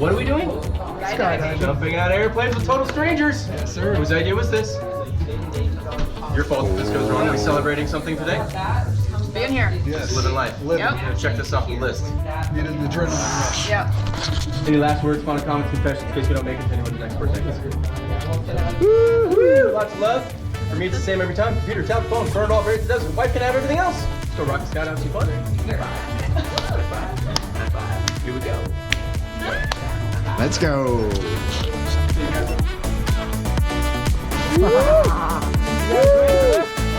What are we doing? Skydiving. Jumping out of airplanes with total strangers. Yes, sir. Whose idea was this? Your fault if this goes wrong. Are we celebrating something today? Being here. Yes. Living life. Living. Yep. Check this off the list. Need an adrenaline rush. Yep. Any last words, final comments, confessions, in case we don't make it to anyone's next birthday? Woo! Lots of love. For me, it's the same every time. Computer, tablet, phone, burn it all, very does. Wife can have everything else. Go rock the skydive, some fun. Here we go. Let's go.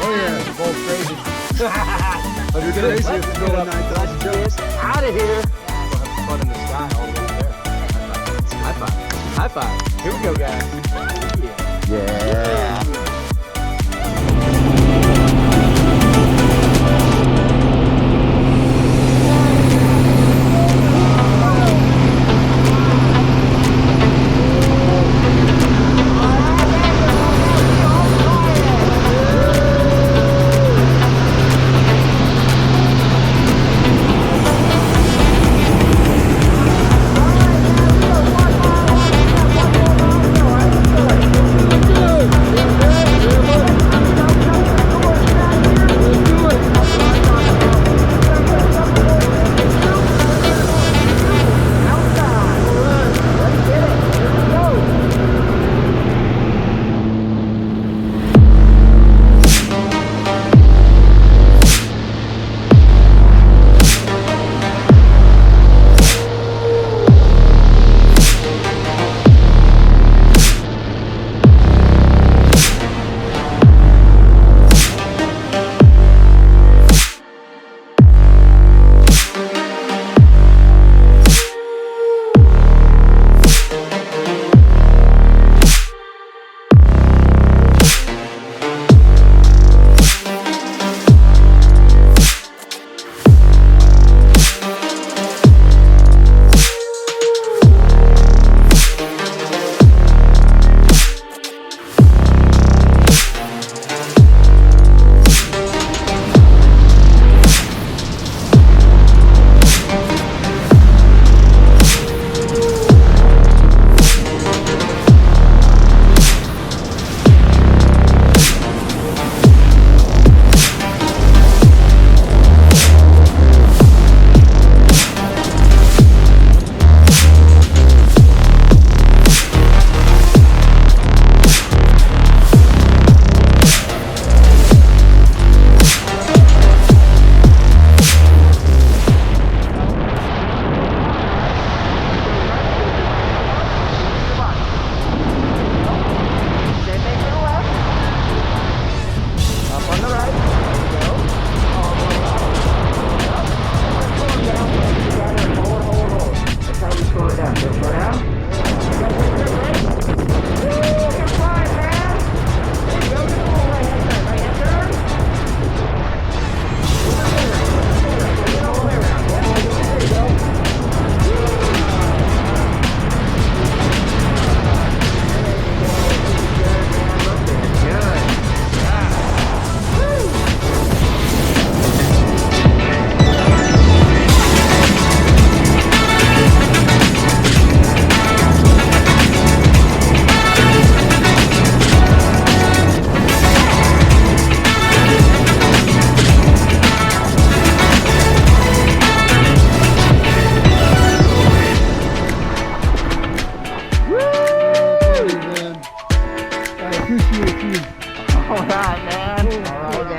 Oh yeah, both crazy. Let's You're crazy if you go to 9,000 jumps. Out of here. We'll have some fun in the sky all the way there. High five. High five. Here we go, guys. Yeah.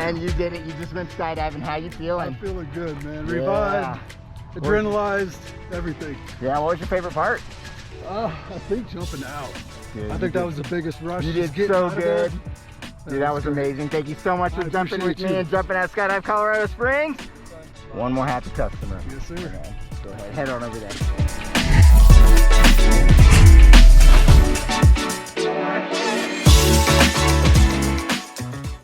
You did it. You just went skydiving. How you feeling? I'm feeling good, man. Revived, adrenalized, everything. Yeah, what was your favorite part? I think jumping out. Yeah, I think that was the biggest rush. You did getting so out of good. there. Dude, that was amazing. Thank you so much for jumping with appreciate me you. and jumping at Skydive Colorado Springs. One more happy customer. Yes, sir. Go ahead, head on over there.